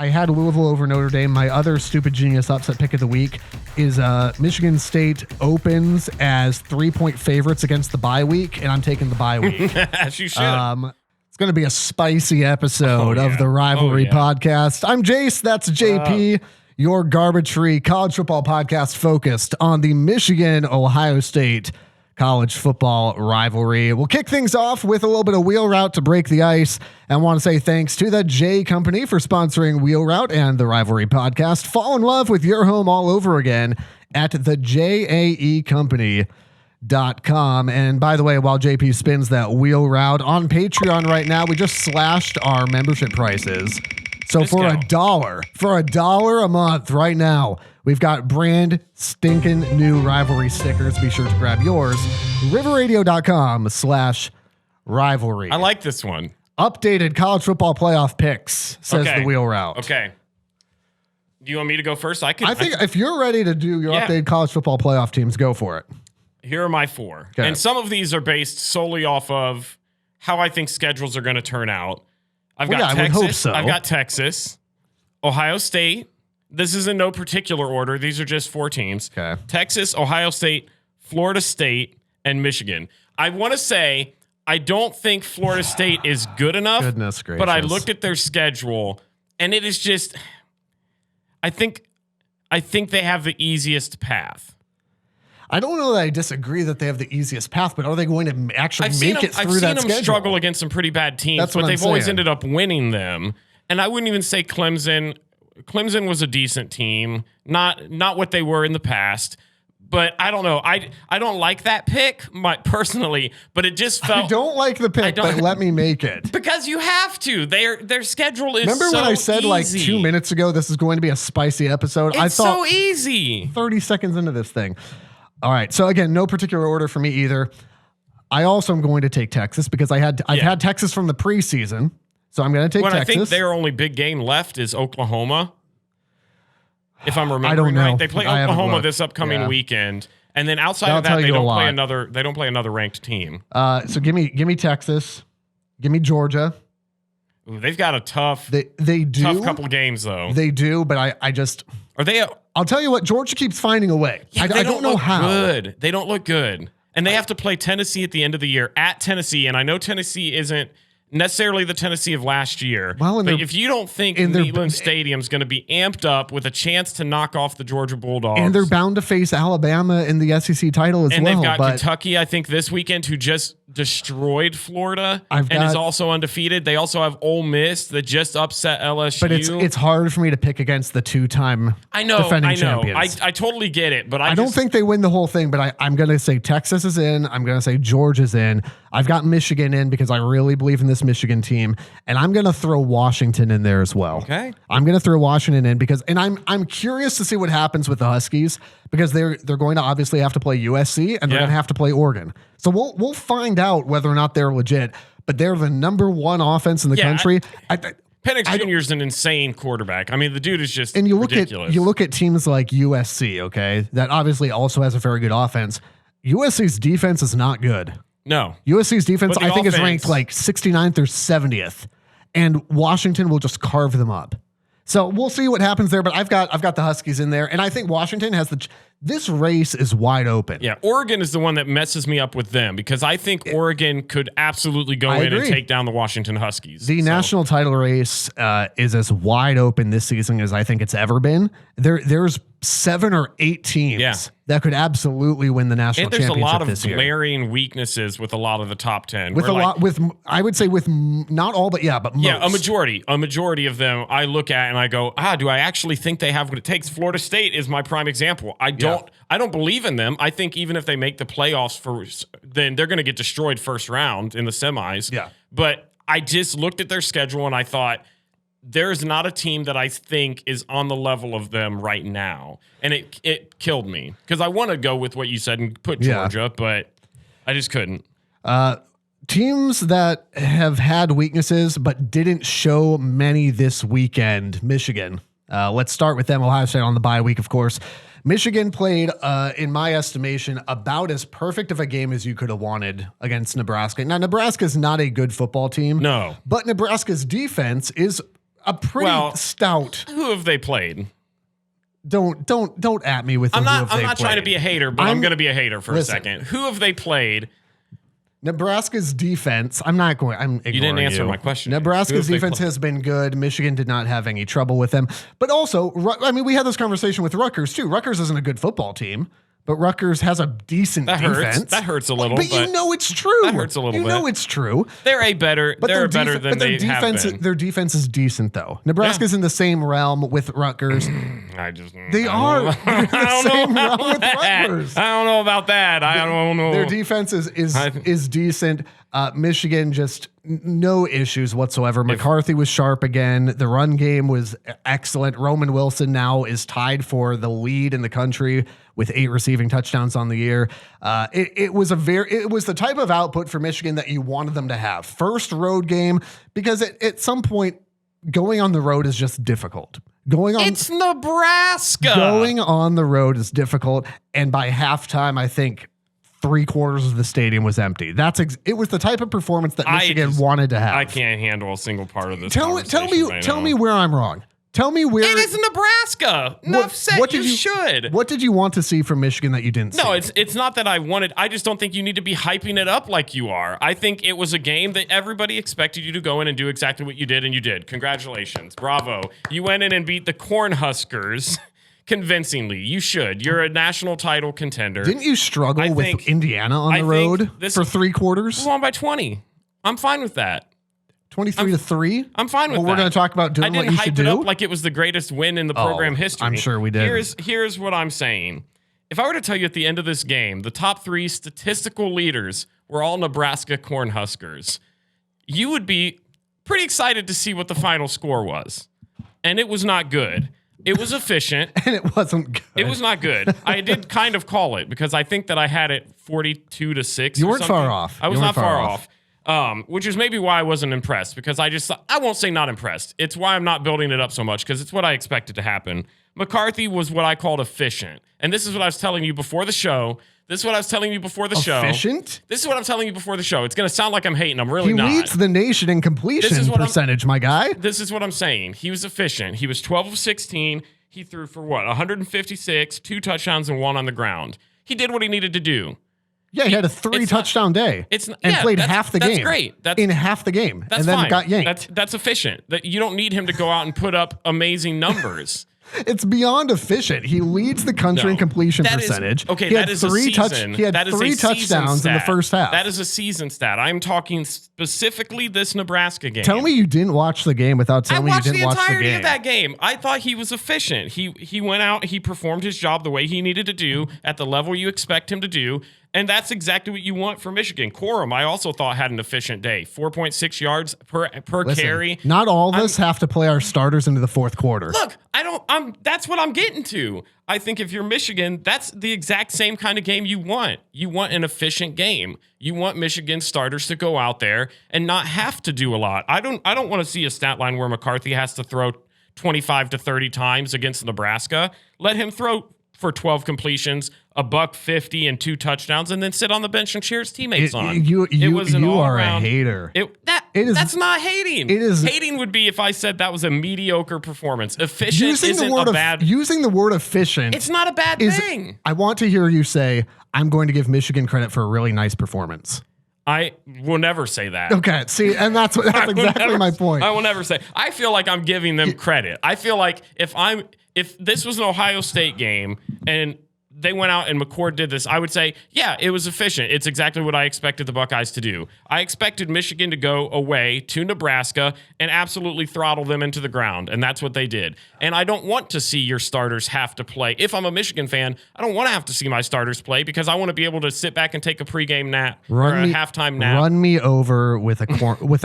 I had Louisville over Notre Dame. My other stupid genius upset pick of the week is Michigan State opens as 3-point favorites against the bye week, and I'm taking the bye week. As you should. It's going to be a spicy episode of the Rivalry Podcast. I'm Jace. That's JP. Your garbage-free college football podcast focused on the Michigan-Ohio State college football rivalry. We'll kick things off with a little bit of Wheel Route to break the ice. And want to say thanks to the J Company for sponsoring Wheel Route and the Rivalry Podcast. Fall in love with your home all over again at thejaecompany.com. And by the way, while JP spins that Wheel Route on Patreon right now, we just slashed our membership prices. So for $1 a month right now, we've got brand stinking new Rivalry stickers. Be sure to grab yours. riverradio.com/rivalry. I like this one. Updated college football playoff picks, says the Wheel Route. Okay. Do you want me to go first? I think if you're ready to do your updated college football playoff teams, go for it. Here are my four. Okay. And some of these are based solely off of how I think schedules are going to turn out. I've got Texas, Ohio State. This is in no particular order. These are just four teams. Okay. Texas, Ohio State, Florida State, and Michigan. I want to say I don't think Florida State is good enough. Goodness gracious. But I looked at their schedule, and it is just I think they have the easiest path. I don't know that I disagree that they have the easiest path, but are they going to actually make it through that schedule? I've seen them struggle against some pretty bad teams, but they've always ended up winning them. And I wouldn't even say Clemson. Clemson was a decent team, not what they were in the past. But I don't know. I don't like that pick personally, but it just felt. I don't like the pick, but let me make it. Because you have to. Their schedule is Remember when I said like 2 minutes ago this is going to be a spicy episode? I thought so easy. 30 seconds into this thing. All right. So again, no particular order for me either. I also am going to take Texas because I've had Texas from the preseason. So I'm going to take Texas. I think their only big game left is Oklahoma. If I'm remembering right, they play Oklahoma this upcoming weekend, and then outside of that, they don't play another. They don't play another ranked team. So give me Texas, give me Georgia. Ooh, they've got a tough. They do tough couple games though. They do, but I just are they. I'll tell you what, Georgia keeps finding a way. Yeah, I don't know how. Good. They don't look good, and they have to play Tennessee at the end of the year at Tennessee, and I know Tennessee isn't necessarily the Tennessee of last year. Well, but if you don't think Neyland Stadium's going to be amped up with a chance to knock off the Georgia Bulldogs, and they're bound to face Alabama in the SEC title as well. And they've got Kentucky, I think, this weekend, who just destroyed Florida is also undefeated. They also have Ole Miss that just upset LSU. But it's hard for me to pick against the two-time defending champions. I totally get it, but I don't think they win the whole thing. But I'm going to say Texas is in. I'm going to say Georgia's in. I've got Michigan in because I really believe in this Michigan team, and I'm going to throw Washington in there as well. Okay, I'm going to throw Washington in because, and I'm curious to see what happens with the Huskies because they're going to obviously have to play USC and they're going to have to play Oregon. So we'll find out whether or not they're legit. But they're the number one offense in the country. Penix Jr. is an insane quarterback. I mean, the dude is just ridiculous. You look at teams like USC, okay, that obviously also has a very good offense. USC's defense is not good. No. USC's defense, I think, is ranked like 69th or 70th, and Washington will just carve them up. So we'll see what happens there, but I've got the Huskies in there, and I think Washington has this race is wide open. Yeah, Oregon is the one that messes me up with them because I think Oregon could absolutely go in and take down the Washington Huskies. The national title race is as wide open this season as I think it's ever been. There's 7 or 8 teams that could absolutely win the national championship this year. There's a lot of glaring weaknesses with a lot of the top 10. I would say with not all, but most. Yeah, a majority of them I look at and I go, do I actually think they have what it takes? Florida State is my prime example. I don't believe in them. I think even if they make the playoffs then they're going to get destroyed first round in the semis. Yeah. But I just looked at their schedule and I thought, there's not a team that I think is on the level of them right now. And it killed me because I want to go with what you said and put Georgia, but I just couldn't. Teams that have had weaknesses but didn't show many this weekend, Michigan. Let's start with them. Ohio State on the bye week, of course. Michigan played, in my estimation, about as perfect of a game as you could have wanted against Nebraska. Now, Nebraska is not a good football team. No. But Nebraska's defense is a pretty stout. Who have they played? Don't at me with. I'm not trying to be a hater, but I'm going to be a hater for a second. Who have they played? Nebraska's defense. I'm ignoring you. You didn't answer my question. Nebraska's defense has been good. Michigan did not have any trouble with them. But also, I mean, we had this conversation with Rutgers too. Rutgers isn't a good football team, but Rutgers has a decent defense. That hurts a little. But you know it's true. That hurts a little bit. You know it's true. They're better than they have been. Their defense is decent though. Nebraska's in the same realm with Rutgers. They are in the same realm with Rutgers. I don't know about that. I don't know. Their defense is decent. Michigan just no issues whatsoever. McCarthy was sharp again. The run game was excellent. Roman Wilson now is tied for the lead in the country with 8 receiving touchdowns on the year. It was the type of output for Michigan that you wanted them to have. First road game, because at some point going on the road is just difficult. It's Nebraska. Going on the road is difficult, and by halftime, I think 3/4 of the stadium was empty. It was the type of performance that Michigan wanted to have. I can't handle a single part of this. Tell me where I'm wrong. Tell me where it is Nebraska. Enough said. You should. What did you want to see from Michigan that you didn't see? No, it's not that I wanted. I just don't think you need to be hyping it up like you are. I think it was a game that everybody expected you to go in and do exactly what you did, and you did. Congratulations, bravo! You went in and beat the Cornhuskers convincingly. You should. You're a national title contender. Didn't you struggle with Indiana on the road for 3 quarters? We won by 20. I'm fine with that. 23-3. I'm fine with that. We're going to talk about doing what you should do. I didn't hype it up like it was the greatest win in the program history. I'm sure we did. Here's what I'm saying. If I were to tell you at the end of this game, the top 3 statistical leaders were all Nebraska Cornhuskers, you would be pretty excited to see what the final score was. And it was not good. It was efficient. And it wasn't good. It was not good. I did kind of call it because I think that I had it 42-6. You weren't far off. I was not far off. Which is maybe why I wasn't impressed, because I won't say not impressed. It's why I'm not building it up so much, because it's what I expected to happen. McCarthy was what I called efficient. And this is what I was telling you before the show. Efficient? This is what I'm telling you before the show. It's going to sound like I'm hating. I'm really not. He leads the nation in completion percentage, my guy. This is what I'm saying. He was efficient. He was 12 of 16. He threw for 156, 2 touchdowns and 1 on the ground. He did what he needed to do. Yeah, he had a 3-touchdown day. Played half the game. That's great. In half the game. That's and then fine. Got yanked. That's efficient. You don't need him to go out and put up amazing numbers. It's beyond efficient. He leads the country in completion percentage. That is a season. He had 3 touchdowns in the first half. That is a season stat. I'm talking specifically this Nebraska game. Tell me you didn't watch the game without telling me you didn't watch the game. I watched the entirety of that game. I thought he was efficient. He went out, he performed his job the way he needed to do at the level you expect him to do. And that's exactly what you want from Michigan. Corum, I also thought, had an efficient day. 4.6 yards per carry. Not all of us have to play our starters into the fourth quarter. Look, that's what I'm getting to. I think if you're Michigan, that's the exact same kind of game you want. You want an efficient game. You want Michigan starters to go out there and not have to do a lot. I don't want to see a stat line where McCarthy has to throw 25 to 30 times against Nebraska. Let him throw for 12 completions, $150 and 2 touchdowns, and then sit on the bench and cheer his teammates on. You are a hater. That's not hating. Hating would be if I said that was a mediocre performance. Efficient isn't a bad. Using the word efficient, it's not a bad thing. I want to hear you say, "I'm going to give Michigan credit for a really nice performance." I will never say that. Okay, see, and that's exactly my point. I will never say. I feel like I'm giving them credit. I feel like if this was an Ohio State game and they went out and McCord did this, I would say, yeah, it was efficient. It's exactly what I expected the Buckeyes to do. I expected Michigan to go away to Nebraska and absolutely throttle them into the ground, and that's what they did. And I don't want to see your starters have to play. If I'm a Michigan fan, I don't want to have to see my starters play because I want to be able to sit back and take a pregame nap or a halftime nap. Run me over with a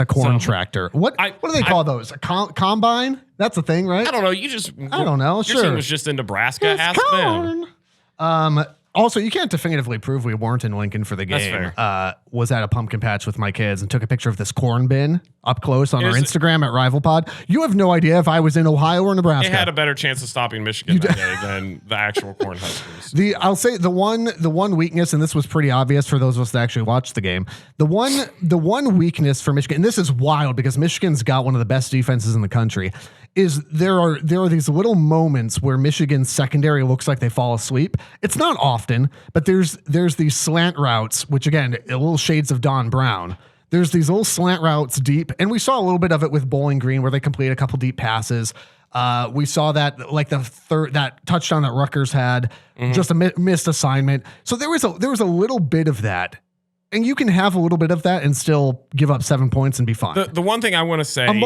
corn tractor. What do they call those? A combine? That's a thing, right? I don't know. I don't know. Your team was just in Nebraska. Ask them. Also, you can't definitively prove we weren't in Lincoln for the game. Was at a pumpkin patch with my kids and took a picture of this corn bin up close on our Instagram at Rival Pod. You have no idea if I was in Ohio or Nebraska. It had a better chance of stopping Michigan that day than the actual corn Huskers. I'll say the one weakness, and this was pretty obvious for those of us that actually watched the game. The one weakness for Michigan, and this is wild because Michigan's got one of the best defenses in the country, is there are these little moments where Michigan's secondary looks like they fall asleep. It's not often, but there's these slant routes, which again, little shades of Don Brown. There's these little slant routes deep, and we saw a little bit of it with Bowling Green where they complete a couple deep passes. We saw that like that touchdown that Rutgers had, just a missed assignment. So there was a little bit of that. And you can have a little bit of that and still give up 7 points and be fine. The one thing I want to say, I'm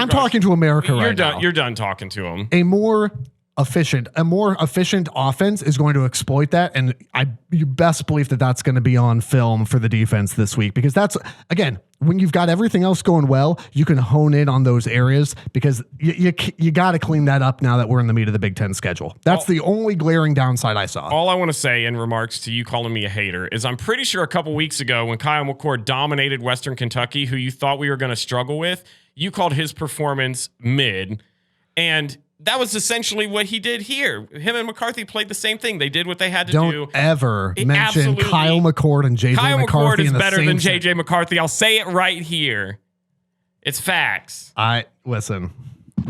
talking to America right now. You're done talking to them. A more efficient offense is going to exploit that, and you best believe that that's going to be on film for the defense this week, because that's, again, when you've got everything else going well, you can hone in on those areas, because you got to clean that up now that we're in the meat of the Big Ten schedule. That's the only glaring downside I saw. All I want to say in remarks to you calling me a hater is I'm pretty sure a couple weeks ago when Kyle McCord dominated Western Kentucky, who you thought we were going to struggle with, you called his performance mid, and that was essentially what he did here. Him and McCarthy played the same thing. They did what they had to do. Don't ever mention Kyle McCord and JJ McCarthy. Kyle McCord is better than JJ McCarthy. I'll say it right here. It's facts. Listen,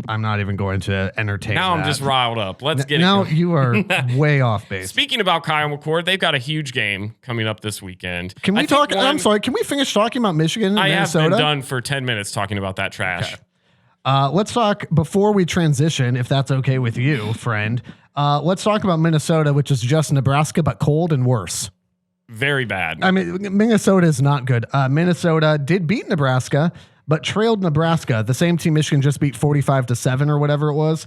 I'm not even going to entertain Now that. I'm just riled up. Let's get it. Now you are way off base. Speaking about Kyle McCord, they've got a huge game coming up this weekend. Can we talk? I'm sorry. Can we finish talking about Michigan and Minnesota? I have been done for 10 minutes talking about that trash. Okay. Let's talk before we transition, if that's okay with you, friend. Let's talk about Minnesota, which is just Nebraska, but cold and worse. Very bad. I mean, Minnesota is not good. Minnesota did beat Nebraska, but trailed Nebraska. The same team Michigan just beat 45-7 or whatever it was.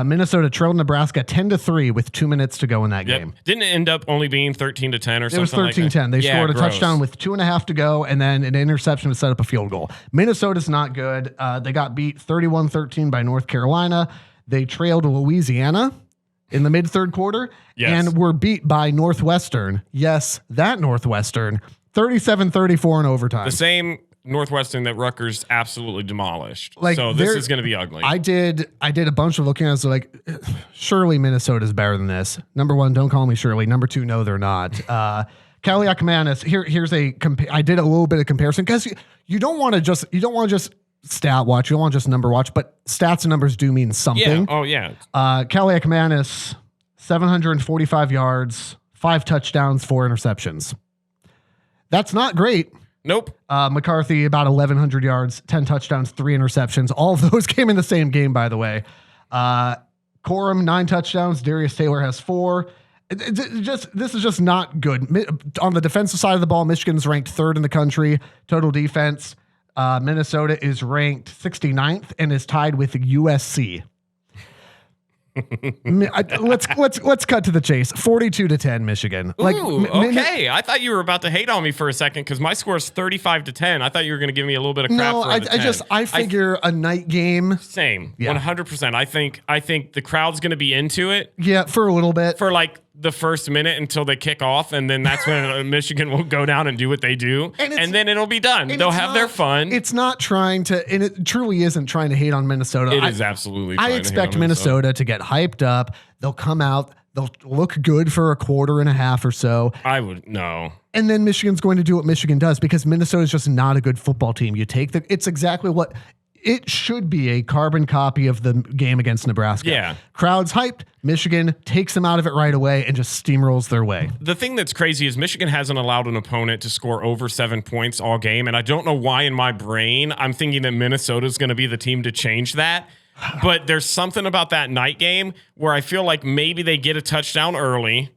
Minnesota trailed Nebraska 10-3 with 2 minutes to go in that game. Didn't it end up only being 13-10 or something? It was 13-10. They scored a touchdown with 2.5 to go, and then an interception to set up a field goal. Minnesota's not good. They got beat 31-13 by North Carolina. They trailed Louisiana in the mid-third quarter, and were beat by Northwestern. Yes, that Northwestern. 37-34 in overtime. The same Northwestern that Rutgers absolutely demolished. So this is going to be ugly. I did a bunch of looking at it. So like, surely Minnesota's better than this. Number one, don't call me Shirley. Number two, no, they're not. Kelly Akmanis, here's I did a little bit of comparison, because you don't want to just stat watch. You don't want to just number watch, but stats and numbers do mean something. Yeah. Oh yeah. Kelly Akmanis, 745 yards, 5 touchdowns, 4 interceptions. That's not great. Nope. McCarthy, about 1,100 yards, 10 touchdowns, 3 interceptions. All of those came in the same game, by the way. Corum, 9 touchdowns. Darius Taylor has 4. This is just not good. On the defensive side of the ball, Michigan's ranked 3rd in the country, total defense. Minnesota is ranked 69th and is tied with USC. Let's cut to the chase. 42-10 Michigan. Ooh, okay. I thought you were about to hate on me for a second, because my score is 35-10. I thought you were going to give me a little bit of crap. No, I figure a night game. Same. 100%. I think the crowd's going to be into it. Yeah, for a little bit. For like the first minute until they kick off, and then that's when Michigan will go down and do what they do, and then it'll be done. They'll have their fun. It's not trying to, and it truly isn't trying to hate on Minnesota. It is absolutely. I expect Minnesota to get hyped up. They'll come out. They'll look good for a quarter and a half or so. I would no. And then Michigan's going to do what Michigan does, because Minnesota is just not a good football team. It's exactly what it should be, a carbon copy of the game against Nebraska. Yeah. Crowd's hyped. Michigan takes them out of it right away and just steamrolls their way. The thing that's crazy is Michigan hasn't allowed an opponent to score over 7 points all game. And I don't know why in my brain I'm thinking that Minnesota's going to be the team to change that. But there's something about that night game where I feel like maybe they get a touchdown early,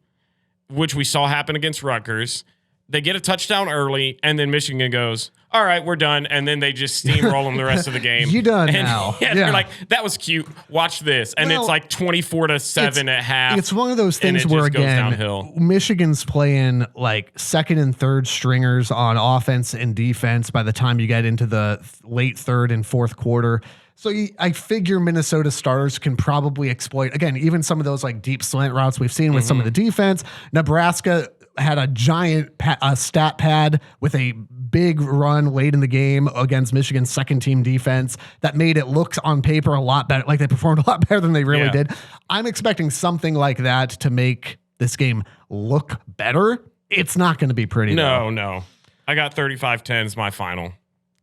which we saw happen against Rutgers. They get a touchdown early, and then Michigan goes, all right, we're done. And then they just steamroll them the rest of the game. You done now. Yeah, they're like, that was cute. Watch this. And it's like 24-7 at half. It's one of those things where, again, Michigan's playing like second and third stringers on offense and defense by the time you get into the late third and fourth quarter. So I figure Minnesota Stars can probably exploit, again, even some of those like deep slant routes we've seen with some of the defense. Nebraska had a giant stat pad with a big run late in the game against Michigan's second team defense that made it look on paper a lot better. Like they performed a lot better than they really did. I'm expecting something like that to make this game look better. It's not going to be pretty. No. I got 35-10 is my final.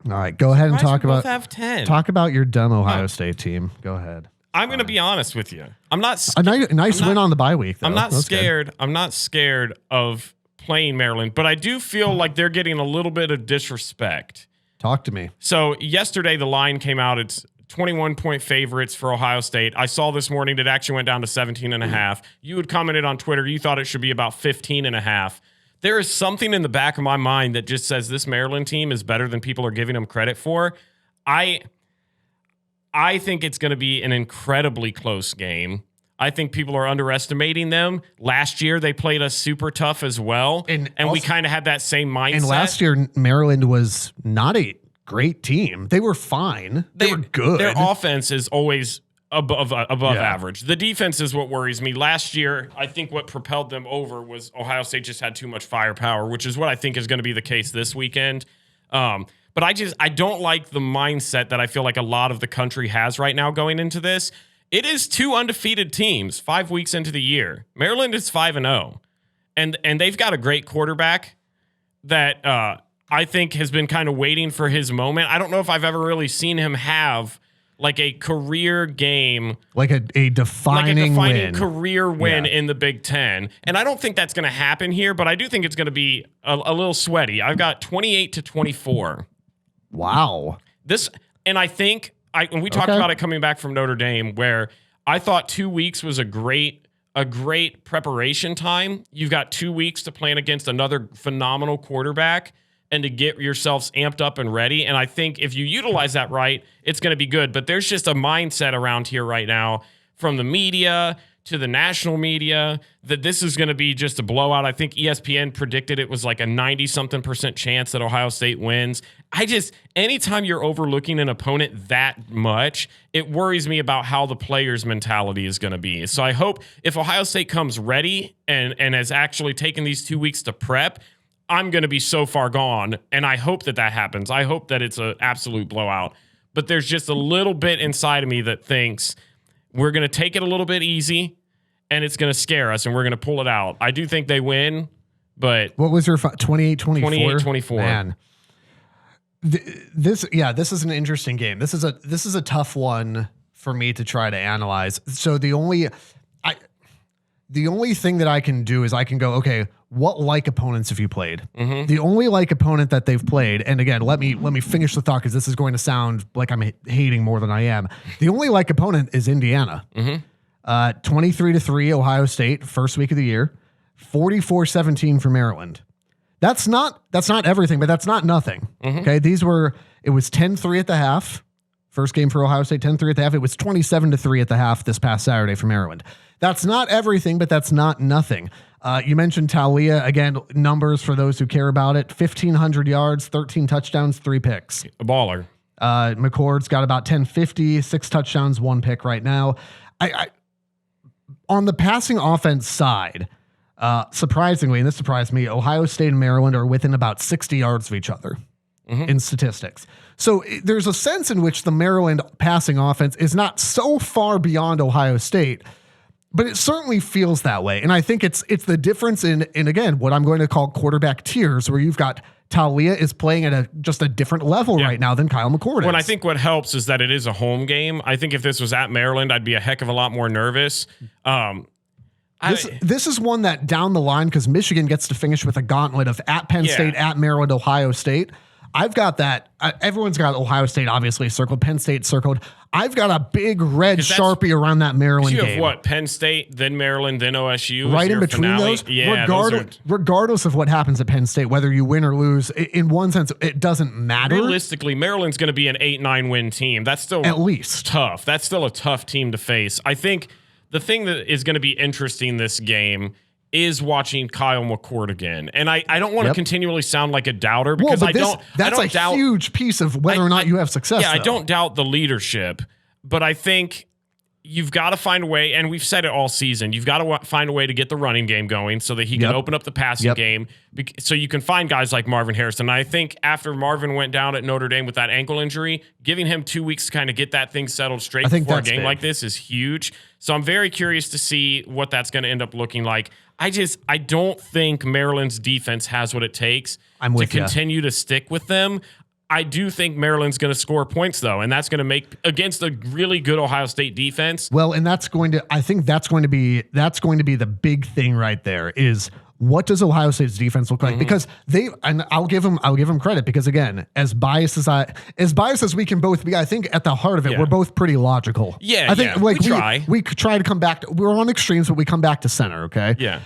All right, go ahead and talk about your dumb Ohio State team. Go ahead. I'm going to be honest with you. I'm not a nice win on the bye week, though. I'm not scared. Good. I'm not scared of playing Maryland, but I do feel like they're getting a little bit of disrespect. Talk to me. So yesterday the line came out. It's 21-point favorites for Ohio State. I saw this morning it actually went down to 17.5. You had commented on Twitter. You thought it should be about 15.5. There is something in the back of my mind that just says this Maryland team is better than people are giving them credit for. I think it's going to be an incredibly close game. I think people are underestimating them. Last year, they played us super tough as well, and also, we kind of had that same mindset. And last year, Maryland was not a great team. They were fine. They were good. Their offense is always above average. The defense is what worries me. Last year, I think what propelled them over was Ohio State just had too much firepower, which is what I think is going to be the case this weekend. But I don't like the mindset that I feel like a lot of the country has right now going into this. It is 2 undefeated teams 5 weeks into the year. Maryland is 5-0, and they've got a great quarterback that I think has been kind of waiting for his moment. I don't know if I've ever really seen him have like a career game, like a defining win. Career win in the Big Ten. And I don't think that's going to happen here, but I do think it's going to be a little sweaty. I've got 28-24. Wow. I think we talked about it coming back from Notre Dame, where I thought 2 weeks was a great preparation time. You've got 2 weeks to plan against another phenomenal quarterback and to get yourselves amped up and ready. And I think if you utilize that right, it's going to be good. But there's just a mindset around here right now from the media to the national media that this is going to be just a blowout. I think ESPN predicted it was like a 90-something% chance that Ohio State wins. Anytime you're overlooking an opponent that much, it worries me about how the players' mentality is going to be. So I hope if Ohio State comes ready and has actually taken these 2 weeks to prep, I'm going to be so far gone, and I hope that happens. I hope that it's an absolute blowout. But there's just a little bit inside of me that thinks we're going to take it a little bit easy, and it's going to scare us, and we're going to pull it out. I do think they win, but... What was your 28-24? 28-24. Man. This is an interesting game. This is a tough one for me to try to analyze. So the only thing that I can do is I can go, okay, what like opponents have you played? Mm-hmm. The only like opponent that they've played, and again, let me finish the thought because this is going to sound like I'm hating more than I am. The only like opponent is Indiana. Mm-hmm. 23-3 Ohio State, first week of the year. 44-17 for Maryland. That's not everything, but that's not nothing. Mm-hmm. Okay, it was 10-3 at the half. First game for Ohio State, 10-3 at the half. It was 27-3 at the half this past Saturday for Maryland. That's not everything, but that's not nothing. You mentioned Talia. Again, numbers for those who care about it. 1,500 yards, 13 touchdowns, 3 picks. A baller. McCord's got about 1,050, 6 touchdowns, 1 pick right now. On the passing offense side, surprisingly, and this surprised me, Ohio State and Maryland are within about 60 yards of each other in statistics. So there's a sense in which the Maryland passing offense is not so far beyond Ohio State, but it certainly feels that way. And I think it's the difference in again, what I'm going to call quarterback tiers, where you've got Talia is playing at just a different level right now than Kyle McCord is. Well, I think what helps is that it is a home game. I think if this was at Maryland, I'd be a heck of a lot more nervous. This is one that down the line, because Michigan gets to finish with a gauntlet of at Penn State, at Maryland, Ohio State. I've got that. Everyone's got Ohio State obviously circled, Penn State circled. I've got a big red Sharpie around that Maryland game. You have what? Penn State, then Maryland, then OSU. Right in between finale. those. Yeah, regardless of what happens at Penn State, whether you win or lose, in one sense, it doesn't matter. Realistically, Maryland's going to be an 8-9 win team. That's still at least tough. That's still a tough team to face. I think the thing that is going to be interesting this game is watching Kyle McCord again. And I don't want to continually sound like a doubter because I don't doubt huge piece of whether or not you have success. Yeah, I don't doubt the leadership, but I think you've got to find a way, and we've said it all season, you've got to find a way to get the running game going so that he can open up the passing game so you can find guys like Marvin Harrison. And I think after Marvin went down at Notre Dame with that ankle injury, giving him 2 weeks to kind of get that thing settled straight before a game like this is huge. So I'm very curious to see what that's going to end up looking like. I don't think Maryland's defense has what it takes to continue to stick with them. I do think Maryland's going to score points, though, and that's going to make against a really good Ohio State defense. Well, and I think that's going to be the big thing right there is what does Ohio State's defense look like? Because and I'll give them credit because again, as biased as we can both be, I think at the heart of it, we're both pretty logical. Yeah, I think we try to come back. We're on extremes, but we come back to center. Okay. Yeah.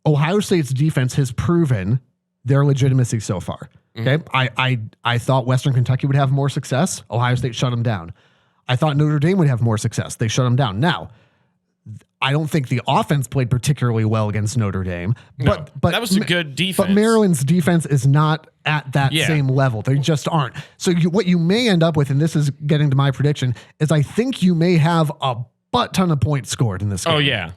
Ohio State's defense has proven their legitimacy so far. Okay. I thought Western Kentucky would have more success. Ohio State shut them down. I thought Notre Dame would have more success. They shut them down. Now, I don't think the offense played particularly well against Notre Dame, but that was a good defense. But Maryland's defense is not at that same level. They just aren't. So what you may end up with, and this is getting to my prediction, is I think you may have a butt ton of points scored in this game. Oh yeah.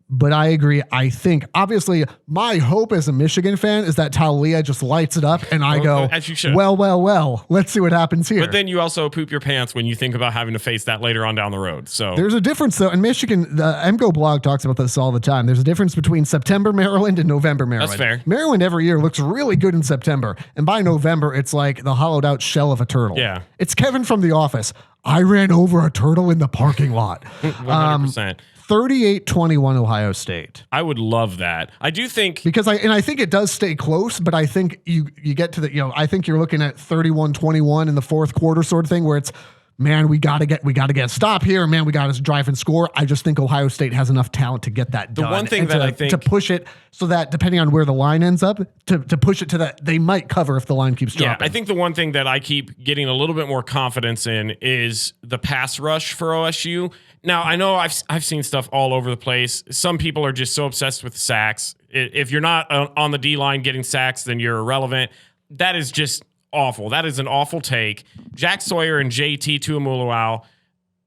But I agree. I think, obviously, my hope as a Michigan fan is that Taulia just lights it up, and I go, as you should. Well, let's see what happens here. But then you also poop your pants when you think about having to face that later on down the road. So there's a difference, though. In Michigan, the MGO blog talks about this all the time. There's a difference between September Maryland and November Maryland. That's fair. Maryland every year looks really good in September, and by November, it's like the hollowed out shell of a turtle. Yeah. It's Kevin from The Office. I ran over a turtle in the parking lot. 100%. 38-21 Ohio State. I would love that. I do think because I think it does stay close, but I think you get to the, I think you're looking at 31-21 in the fourth quarter sort of thing where it's, man, we got to get a stop here. Man, we got to drive and score. I just think Ohio State has enough talent to get that done. The one thing that I think to push it so that depending on where the line ends up to push it to that, they might cover if the line keeps dropping. Yeah, I think the one thing that I keep getting a little bit more confidence in is the pass rush for OSU. Now, I know I've seen stuff all over the place. Some people are just so obsessed with sacks. If you're not on the D-line getting sacks, then you're irrelevant. That is just awful. That is an awful take. Jack Sawyer and JT Tuimoloau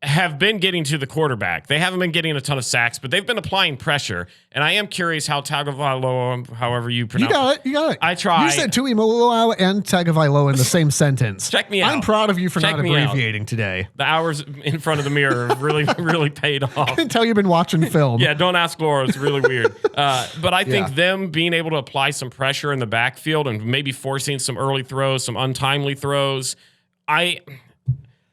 have been getting to the quarterback. They haven't been getting a ton of sacks, but they've been applying pressure. And I am curious how Tagovailoa, however you pronounce it. You got it. I tried. You said Tuimoloau and Tagovailoa in the same sentence. Check me out. I'm proud of you for not abbreviating today. The hours in front of the mirror have really, really paid off. I can tell you've been watching film. Yeah, don't ask Laura. It's really weird. But I think them being able to apply some pressure in the backfield and maybe forcing some early throws, some untimely throws,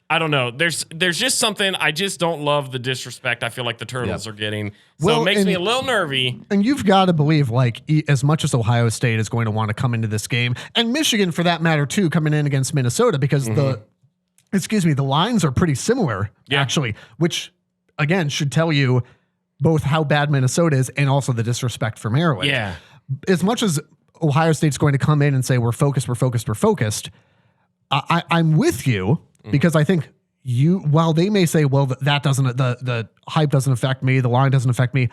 I don't know. There's just something. I just don't love the disrespect I feel like the Turtles are getting. So it makes me a little nervy. And you've got to believe, like, as much as Ohio State is going to want to come into this game, and Michigan for that matter too, coming in against Minnesota, because the lines are pretty similar actually, which again should tell you both how bad Minnesota is and also the disrespect for Maryland. Yeah. As much as Ohio State's going to come in and say we're focused, I'm with you. Because I think while they may say, well, that doesn't, the hype doesn't affect me, the line doesn't affect me,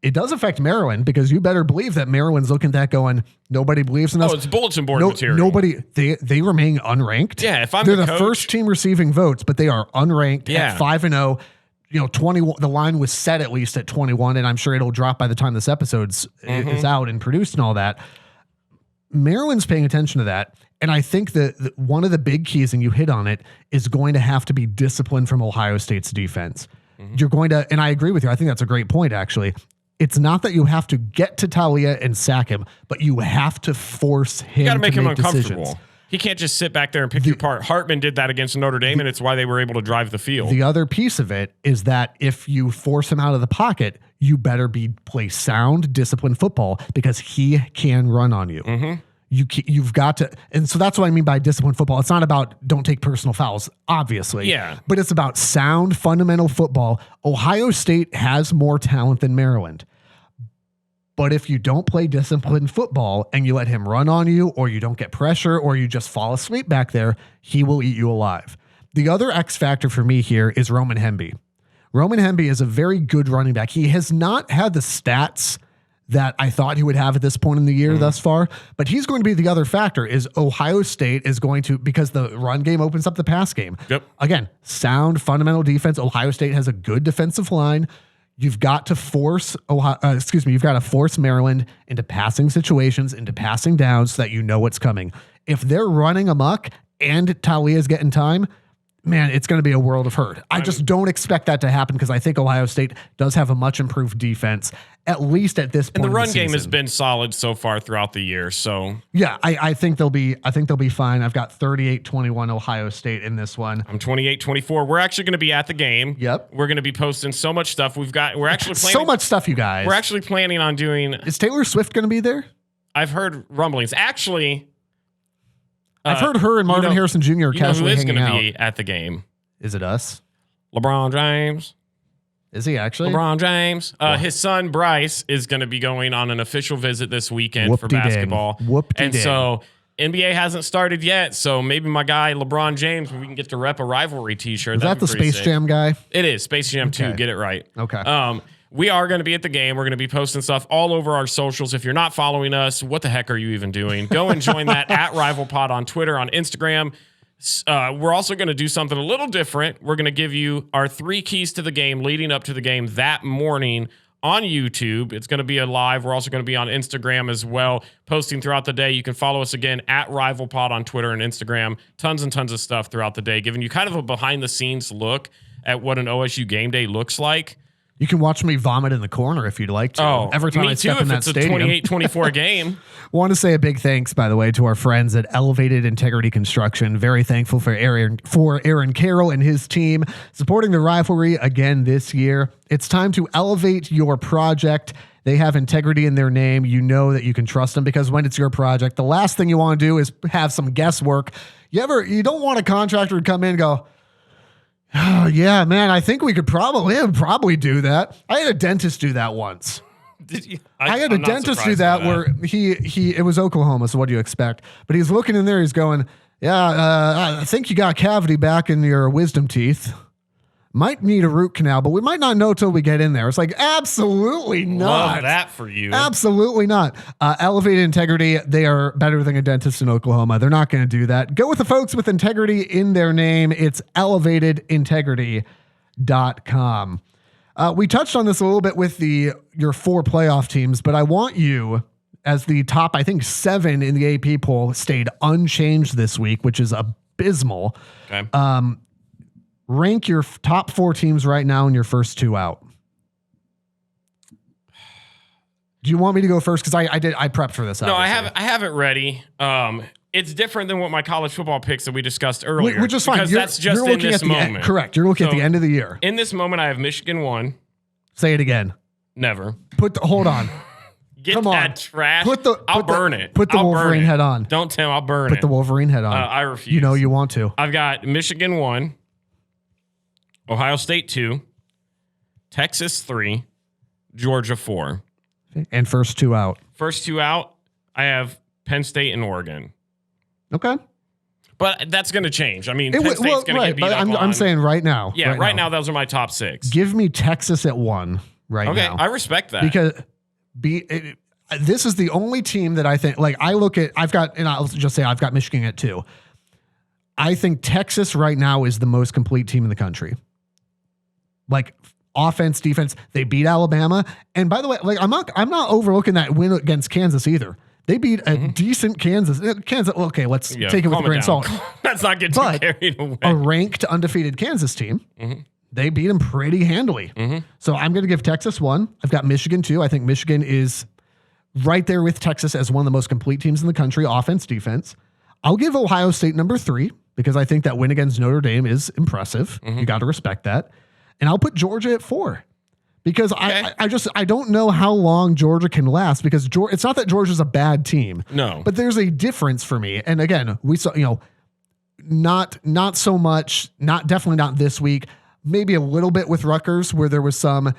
it does affect Maryland because you better believe that Maryland's looking at that going, nobody believes in us. Oh, it's bulletin board material. Nobody, they remain unranked. Yeah, if they're the first team receiving votes, but they are unranked at 5-0. 21. The line was set at least at 21, and I'm sure it'll drop by the time this episode's is out and produced and all that. Maryland's paying attention to that. And I think that one of the big keys, and you hit on it, is going to have to be discipline from Ohio State's defense. You're going to, and I agree with you. I think that's a great point, actually. It's not that you have to get to Taulia and sack him, but you have to force him to make him uncomfortable. Decisions. He can't just sit back there and pick you apart. Hartman did that against Notre Dame, and it's why they were able to drive the field. The other piece of it is that if you force him out of the pocket, you better play sound, disciplined football because he can run on you. You've got to, and so that's what I mean by disciplined football. It's not about don't take personal fouls, obviously. Yeah. But it's about sound, fundamental football. Ohio State has more talent than Maryland. But if you don't play disciplined football and you let him run on you, or you don't get pressure, or you just fall asleep back there, he will eat you alive. The other X factor for me here is Roman Hemby. Roman Hemby is a very good running back. He has not had the stats that I thought he would have at this point in the year thus far, but he's going to be the other factor. Is Ohio State is going to, because the run game opens up the pass game. Yep. Again, sound fundamental defense. Ohio State has a good defensive line. You've got to force you've got to force Maryland into passing situations, into passing downs so that you know what's coming. If they're running amok and Taulia's getting time, man, it's going to be a world of hurt. I just don't expect that to happen because I think Ohio State does have a much improved defense, at least at this point. And the run game has been solid so far throughout the year. So yeah, I think they'll be fine. I've got 38-21 Ohio State in this one. I'm 28-24. We're actually going to be at the game. Yep. We're going to be posting so much stuff. We're actually planning so much stuff, you guys. We're actually planning on doing. Is Taylor Swift going to be there? I've heard rumblings. Actually, I've heard her and Marvin Harrison Jr. casually hanging out. Who is going to be at the game? Is it us? LeBron James. Is he actually? LeBron James. His son, Bryce, is going to be going on an official visit this weekend for basketball. And so NBA hasn't started yet. So maybe my guy, LeBron James, we can get to rep a rivalry t-shirt. Is that the Space Jam guy? It is. Space Jam 2. Get it right. Okay. We are going to be at the game. We're going to be posting stuff all over our socials. If you're not following us, what the heck are you even doing? Go and join that at RivalPod on Twitter, on Instagram. We're also going to do something a little different. We're going to give you our 3 keys to the game leading up to the game that morning on YouTube. It's going to be a live. We're also going to be on Instagram as well, posting throughout the day. You can follow us again at RivalPod on Twitter and Instagram. Tons and tons of stuff throughout the day, giving you kind of a behind-the-scenes look at what an OSU game day looks like. You can watch me vomit in the corner if you'd like to. Every time I step in that stadium. Me too, if it's a 28-24 game. Want to say a big thanks, by the way, to our friends at Elevated Integrity Construction. Very thankful for Aaron Carroll and his team supporting the rivalry again this year. It's time to elevate your project. They have integrity in their name. You know that you can trust them because when it's your project, the last thing you want to do is have some guesswork. You don't want a contractor to come in and go, oh, yeah, man, I think we could probably do that. I had a dentist do that once. Did you? I had a dentist do that where it was Oklahoma, so what do you expect? But he's looking in there, he's going, yeah, I think you got a cavity back in your wisdom teeth. Might need a root canal, but we might not know till we get in there. It's like, absolutely not. Love that for you. Absolutely not. Elevated Integrity, they are better than a dentist in Oklahoma. They're not going to do that. Go with the folks with integrity in their name. It's elevatedintegrity.com. We touched on this a little bit with your 4 playoff teams, but I want you, as the top, I think 7 in the AP poll, stayed unchanged this week, which is abysmal. Okay. Rank your top 4 teams right now and your first 2 out. Do you want me to go first? Because I prepped for this. No, obviously. I have it ready. It's different than what my college football picks that we discussed earlier. Which is fine. Because that's just in this moment. Correct. You're looking at the end of the year. In this moment, I have Michigan 1. Say it again. Never. Hold on. Come on. That trash. I'll burn it. Put the Wolverine head on. Don't tell. I'll burn it. Put the Wolverine head on. I refuse. You know you want to. I've got Michigan 1. Ohio State 2, Texas 3, Georgia 4. And first 2 out. First 2 out, I have Penn State and Oregon. Okay. But that's going to change. I mean, Penn State's going to get beat up on. I'm saying right now. Yeah, right now, those are my top 6. Give me Texas at 1 now. Okay, I respect that. Because this is the only team that I think, like, I'll just say I've got Michigan at 2. I think Texas right now is the most complete team in the country. Like offense, defense, they beat Alabama. And by the way, like I'm not overlooking that win against Kansas either. They beat a decent Kansas. Okay, let's take it with a grain of salt. Let's not get too carried away. A ranked, undefeated Kansas team. They beat them pretty handily. So I'm going to give Texas 1. I've got Michigan 2. I think Michigan is right there with Texas as one of the most complete teams in the country, offense, defense. I'll give Ohio State number 3 because I think that win against Notre Dame is impressive. You got to respect that. And I'll put Georgia at 4 because I don't know how long Georgia can last because it's not that Georgia's a bad team. No. But there's a difference for me. And again, we saw, not so much, definitely not this week, maybe a little bit with Rutgers where there's a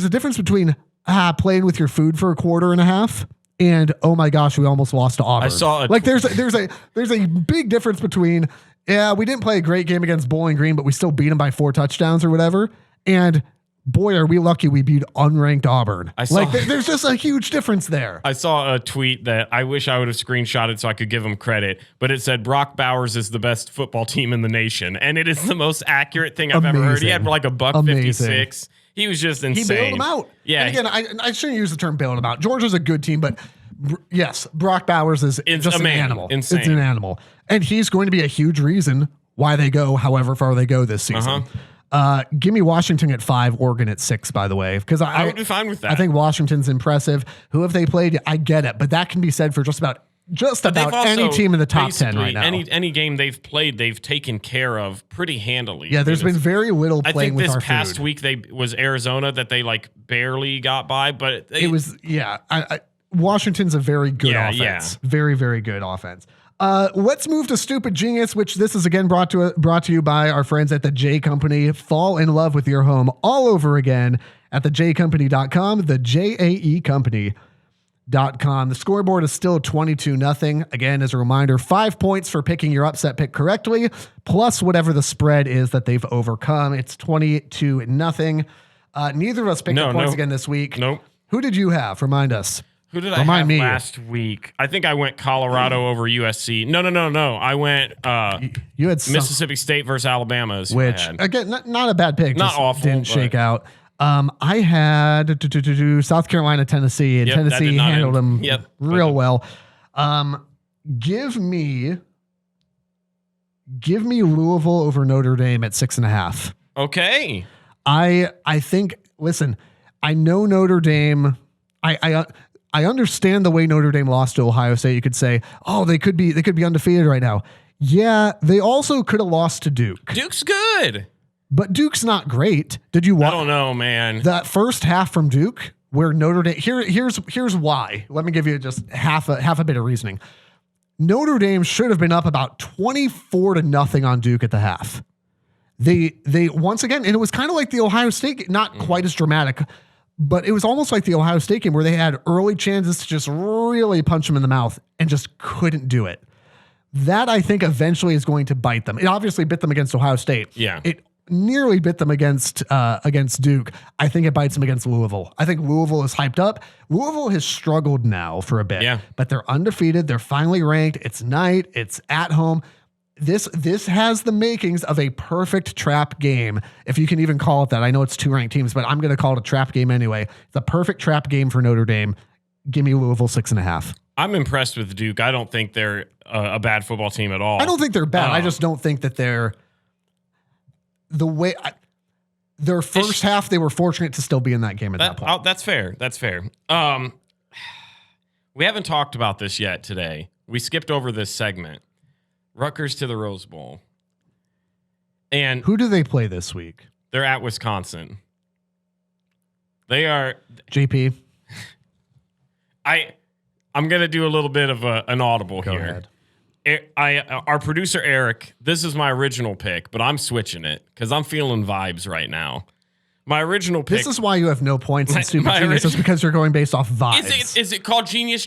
difference between playing with your food for a quarter and a half and oh my gosh, we almost lost to Auburn. I saw it. Like there's a big difference between we didn't play a great game against Bowling Green, but we still beat them by 4 touchdowns or whatever. And boy, are we lucky we beat unranked Auburn. There's just a huge difference there. I saw a tweet that I wish I would have screenshotted so I could give him credit, but it said Brock Bowers is the best football team in the nation. And it is the most accurate thing I've ever heard. He had like a $156. He was just insane. He bailed him out. Yeah. And again, I shouldn't use the term bailed him out. Georgia's a good team, but yes, Brock Bowers is just an animal. Insane. It's an animal. And he's going to be a huge reason why they go however far they go this season. Give me Washington at 5, Oregon at 6, by the way, because I would be fine with that. I think Washington's impressive. Who have they played? I get it, but that can be said for just about any team in the top 10 right now. Any game they've played, they've taken care of pretty handily. Yeah, there's been very little playing with our food. I think this past week was Arizona that they like barely got by, but it was Washington's a very good offense. Yeah. Very, very good offense. Let's move to Stupid Genius, which this is again brought to you by our friends at the J Company. Fall in love with your home all over again at thejcompany.com, the JAE Company.com. The scoreboard is still 22-0. Again, as a reminder, 5 points for picking your upset pick correctly, plus whatever the spread is that they've overcome. It's 22-0. Neither of us picked up points again this week. Nope. Who did you have? Remind us. Who did I have last week? I think I went Colorado over USC. No. I went you had Mississippi State versus Alabama. Which, again, not a bad pick. Not awful. Didn't shake out. I had South Carolina, Tennessee, and Tennessee handled them real well. Give me Louisville over Notre Dame at 6.5. Okay. I think, listen, I know Notre Dame. I understand the way Notre Dame lost to Ohio State. You could say, oh, they could be undefeated right now. Yeah, they also could have lost to Duke. Duke's good, but Duke's not great. Did you watch? I don't know, man. That first half from Duke, where Notre Dame. Here's why. Let me give you just half a bit of reasoning. Notre Dame should have been up about 24-0 on Duke at the half. They once again, and it was kind of like the Ohio State, not quite as dramatic. But it was almost like the Ohio State game where they had early chances to just really punch them in the mouth and just couldn't do it. That, I think, eventually is going to bite them. It obviously bit them against Ohio State. Yeah. It nearly bit them against Duke. I think it bites them against Louisville. I think Louisville is hyped up. Louisville has struggled now for a bit, but they're undefeated. They're finally ranked. It's night. It's at home. This has the makings of a perfect trap game, if you can even call it that. I know it's 2 ranked teams, but I'm going to call it a trap game anyway. It's a perfect trap game for Notre Dame. Give me Louisville 6.5. I'm impressed with Duke. I don't think they're a bad football team at all. I don't think they're bad. I just don't think that they're the way their first half. They were fortunate to still be in that game at that point. That's fair. We haven't talked about this yet today. We skipped over this segment. Rutgers to the Rose Bowl. And who do they play this week? They're at Wisconsin. They are JP. I'm going to do a little bit of an audible Go here. Ahead. Our producer Eric, this is my original pick, but I'm switching it because I'm feeling vibes right now. My original pick. This is why you have no points in Stupid Genius. It's because you're going based off vibes. Is it called Genius?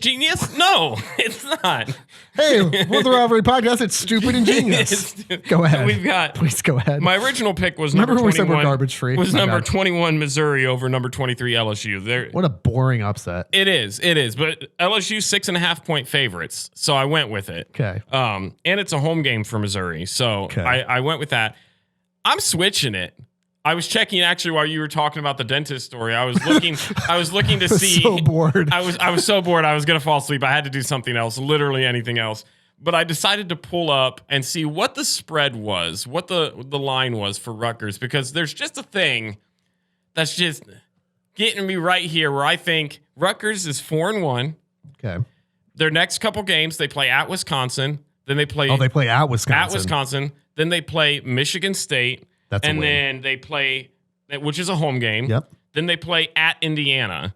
No, it's not. Hey, with the Rivalry Podcast, it's Stupid and Genius. Go ahead. So please go ahead. My original pick was number 21. Remember we said we're garbage free? Was number 21 Missouri over number 23 LSU. What a boring upset. It is. But LSU 6.5 point favorites, so I went with it. Okay. And it's a home game for Missouri, so I went with that. I'm switching it. I was checking actually while you were talking about the dentist story. I was looking to see. So bored. I was so bored. I was going to fall asleep. I had to do something else, literally anything else. But I decided to pull up and see what the spread was, what the line was for Rutgers, because there's just a thing that's just getting me right here where I think Rutgers is 4-1. Okay. Their next couple games, they play at Wisconsin. Then they play. Oh, they play at Wisconsin. At Wisconsin. Then they play Michigan State. Then they play, which is a home game. Yep. Then they play at Indiana.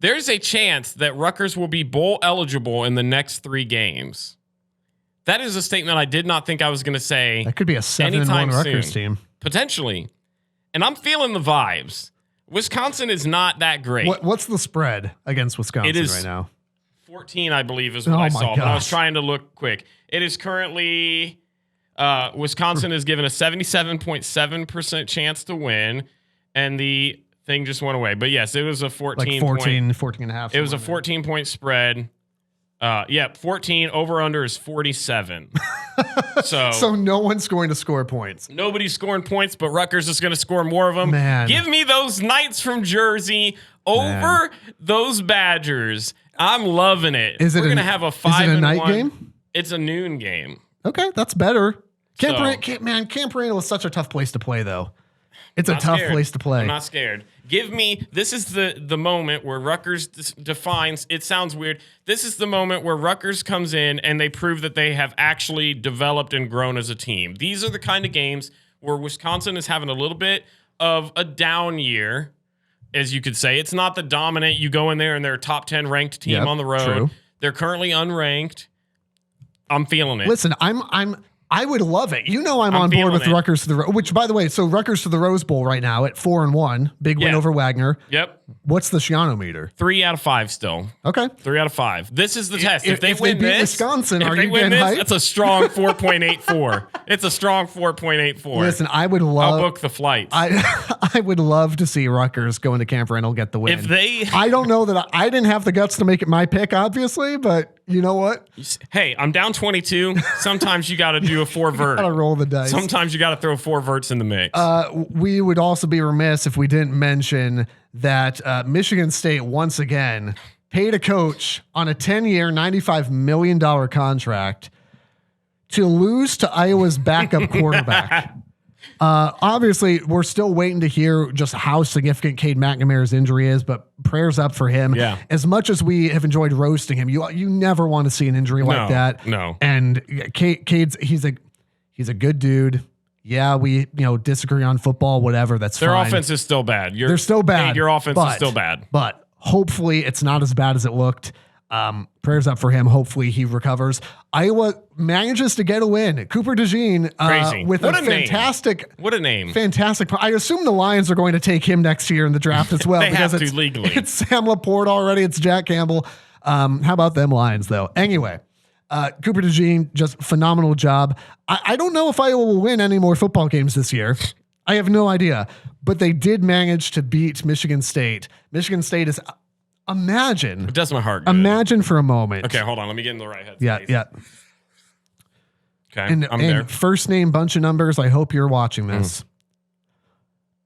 There's a chance that Rutgers will be bowl eligible in the next 3 games. That is a statement I did not think I was going to say. That could be a 7-1 Rutgers team. Potentially. And I'm feeling the vibes. Wisconsin is not that great. What's the spread against Wisconsin right now? 14, I believe, is what I saw. But I was trying to look quick. It is currently... Wisconsin is given a 77.7% chance to win. and the thing just went away. But yes, it was a 14 and a half. It was a 14-point spread. 14 over under is 47. So no one's going to score points. Nobody's scoring points, but Rutgers is going to score more of them. Man. Give me those Knights from Jersey over those Badgers. I'm loving it. We're going to have a 5-1. Is it a night game? It's a noon game. Okay, that's better. Camp Randall is such a tough place to play, though. It's a tough place to play. I'm not scared. This is the moment where Rutgers defines, it sounds weird. This is the moment where Rutgers comes in and they prove that they have actually developed and grown as a team. These are the kind of games where Wisconsin is having a little bit of a down year, as you could say. It's not the dominant, you go in there and they're a top 10 ranked team on the road. True. They're currently unranked. I'm feeling it. Listen, I would love it. I'm on board with Rutgers to the which, by the way, so Rutgers to the Rose Bowl right now at 4-1, big win over Wagner. Yep. What's the Shiano meter? 3 out of 5 still. Okay. 3 out of 5. This is the test. If they beat Wisconsin, are you getting hyped? That's a strong 4.84. It's a strong 4.84. Listen, I'll book the flights. I would love to see Rutgers go into Camp Randall get the win. I don't know that I didn't have the guts to make it my pick, obviously, but you know what? Hey, I'm down 22. Sometimes you got to do a 4-vert. Got to roll the dice. Sometimes you got to throw 4 verts in the mix. We would also be remiss if we didn't mention that Michigan State once again paid a coach on a 10-year, $95 million contract to lose to Iowa's backup quarterback. Obviously, we're still waiting to hear just how significant Cade McNamara's injury is, but prayers up for him. Yeah. As much as we have enjoyed roasting him, you never want to see an injury like that. No. And Cade's he's a good dude. Yeah, we disagree on football, whatever. That's their fine. offense is still bad. They're still bad. Cade, your offense is still bad. But hopefully, it's not as bad as it looked. Prayers up for him. Hopefully he recovers. Iowa manages to get a win. Cooper DeJean with what a fantastic. What a name. Fantastic. I assume the Lions are going to take him next year in the draft as well. They have to legally. It's Sam Laporte already. It's Jack Campbell. How about them Lions though? Anyway, Cooper DeJean, just phenomenal job. I don't know if Iowa will win any more football games this year. I have no idea, but they did manage to beat Michigan State. Michigan State is imagine. It does my heart good. Imagine for a moment. Okay, hold on. Let me get in the right head. Yeah. Okay, I'm there. First name, bunch of numbers. I hope you're watching this.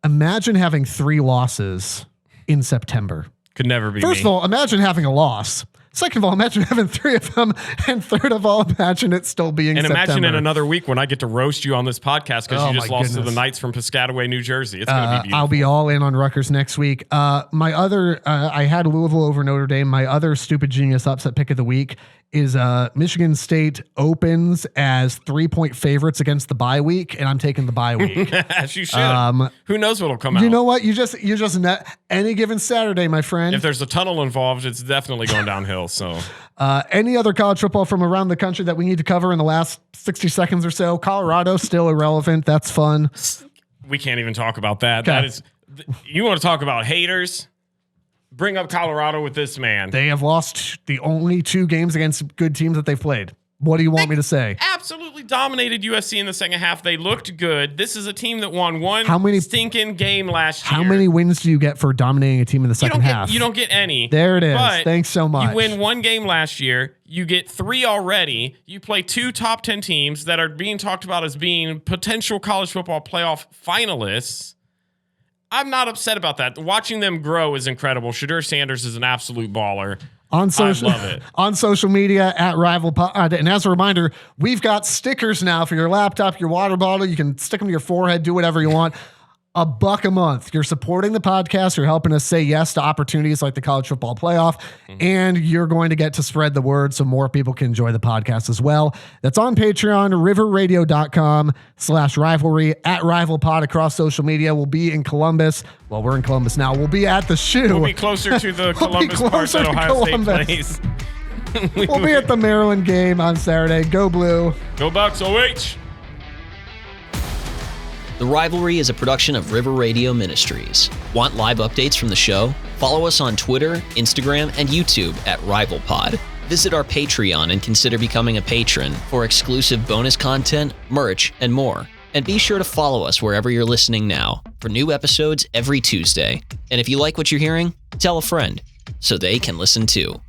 Imagine having 3 losses in September. Could never be First of all, imagine having a loss. Second of all, imagine having 3 of them. And third of all, imagine it still being September. And imagine in another week when I get to roast you on this podcast because you just lost to the Knights from Piscataway, New Jersey. It's going to be beautiful. I'll be all in on Rutgers next week. I had Louisville over Notre Dame. My other stupid genius upset pick of the week is Michigan State opens as 3-point favorites against the bye week, and I'm taking the bye week. As you should. Who knows what'll come out? You know what? You just any given Saturday, my friend. If there's a tunnel involved, it's definitely going downhill. So, any other college football from around the country that we need to cover in the last 60 seconds or so? Colorado still irrelevant. That's fun. We can't even talk about that. Okay. That is, you want to talk about haters? Bring up Colorado with this man. They have lost the only 2 games against good teams that they've played. What do you want me to say? Absolutely dominated USC in the second half. They looked good. This is a team that won one stinking game last year. How many wins do you get for dominating a team in the second half? You don't get any. There it is. But thanks so much. You win 1 game last year. You get 3 already. You play 2 top 10 teams that are being talked about as being potential college football playoff finalists. I'm not upset about that. Watching them grow is incredible. Shadur Sanders is an absolute baller. I love it. On social media at Rival Pod. And as a reminder, we've got stickers now for your laptop, your water bottle. You can stick them to your forehead, do whatever you want. $1 a month. You're supporting the podcast. You're helping us say yes to opportunities like the college football playoff. And you're going to get to spread the word so more people can enjoy the podcast as well. That's on Patreon, riverradio.com/rivalry, at Rival Pod across social media. We'll be in Columbus. Well, we're in Columbus now. We'll be at the shoe. We'll be closer to the Columbus part that Ohio State plays. We'll be at the Maryland game on Saturday. Go Blue. Go Bucks, OH. The Rivalry is a production of River Radio Ministries. Want live updates from the show? Follow us on Twitter, Instagram, and YouTube at RivalPod. Visit our Patreon and consider becoming a patron for exclusive bonus content, merch, and more. And be sure to follow us wherever you're listening now for new episodes every Tuesday. And if you like what you're hearing, tell a friend so they can listen too.